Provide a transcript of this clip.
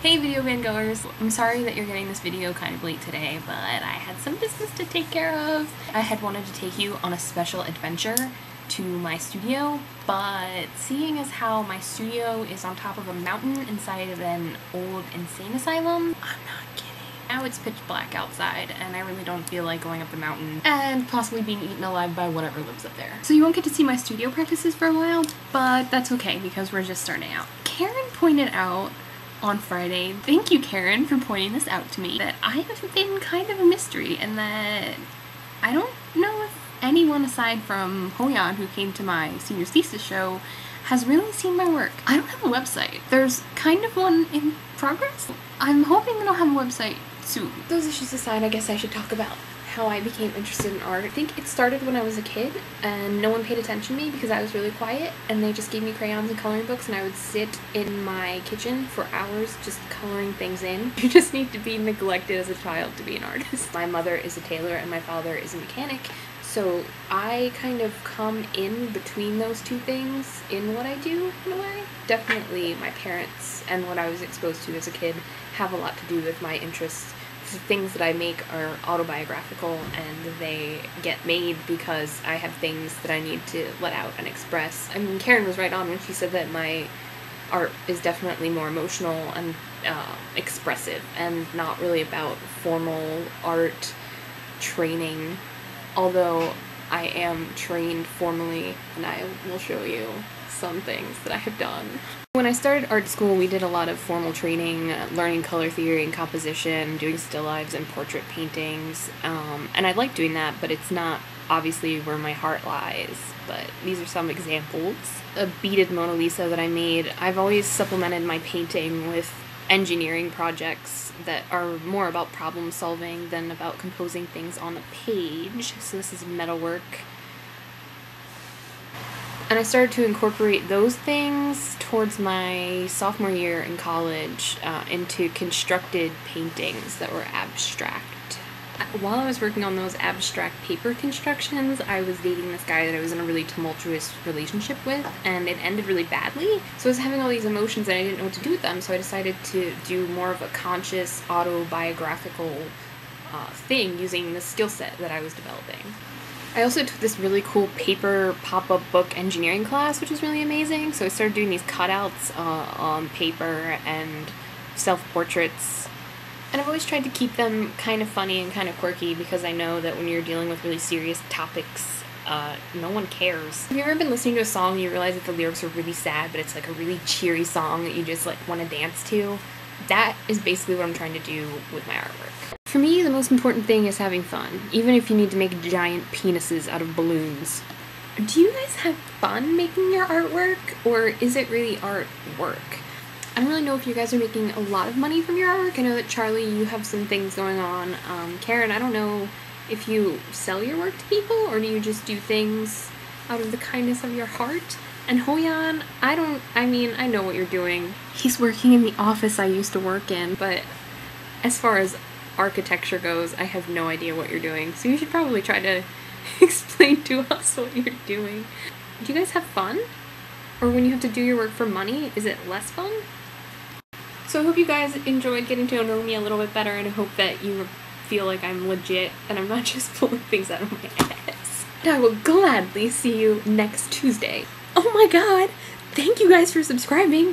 Hey Videovangoggers, I'm sorry that you're getting this video kind of late today, but I had some business to take care of. I had wanted to take you on a special adventure to my studio, but seeing as how my studio is on top of a mountain inside of an old insane asylum, I'm not kidding. Now it's pitch black outside, and I really don't feel like going up the mountain and possibly being eaten alive by whatever lives up there. So you won't get to see my studio practices for a while, but that's okay because we're just starting out. Karen pointed out on Friday, thank you Karen for pointing this out to me, that I have been kind of a mystery and that I don't know if anyone aside from Hoyan, who came to my senior thesis show, has really seen my work. I don't have a website. There's kind of one in progress. I'm hoping that I'll have a website soon. Those issues aside, I guess I should talk about how I became interested in art. I think it started when I was a kid and no one paid attention to me because I was really quiet and they just gave me crayons and coloring books and I would sit in my kitchen for hours just coloring things in. You just need to be neglected as a child to be an artist. My mother is a tailor and my father is a mechanic, so I kind of come in between those two things in what I do in a way. Definitely my parents and what I was exposed to as a kid have a lot to do with my interests. The things that I make are autobiographical and they get made because I have things that I need to let out and express. I mean, Karen was right on when she said that my art is definitely more emotional and expressive and not really about formal art training, although I am trained formally and I will show you some things that I have done. When I started art school, we did a lot of formal training, learning color theory and composition, doing still lifes and portrait paintings, and I like doing that, but it's not obviously where my heart lies. But these are some examples. A beaded Mona Lisa that I made. I've always supplemented my painting with engineering projects that are more about problem solving than about composing things on a page. So this is metalwork. And I started to incorporate those things towards my sophomore year in college into constructed paintings that were abstract. While I was working on those abstract paper constructions, I was dating this guy that I was in a really tumultuous relationship with, and it ended really badly. So I was having all these emotions and I didn't know what to do with them, so I decided to do more of a conscious, autobiographical thing using the skill set that I was developing. I also took this really cool paper pop-up book engineering class, which was really amazing. So I started doing these cutouts on paper and self-portraits. And I've always tried to keep them kind of funny and kind of quirky because I know that when you're dealing with really serious topics, no one cares. Have you ever been listening to a song and you realize that the lyrics are really sad, but it's like a really cheery song that you just like want to dance to? That is basically what I'm trying to do with my artwork. For me, the most important thing is having fun, even if you need to make giant penises out of balloons. Do you guys have fun making your artwork, or is it really artwork? I don't really know if you guys are making a lot of money from your artwork. I know that Charlie, you have some things going on. Karen, I don't know if you sell your work to people, or do you just do things out of the kindness of your heart? And Hoyan, I know what you're doing. He's working in the office I used to work in, but as far as architecture goes, I have no idea what you're doing, so you should probably try to explain to us what you're doing. Do you guys have fun? Or when you have to do your work for money, is it less fun? So I hope you guys enjoyed getting to know me a little bit better, and I hope that you feel like I'm legit and I'm not just pulling things out of my ass. And I will gladly see you next Tuesday. Oh my god! Thank you guys for subscribing!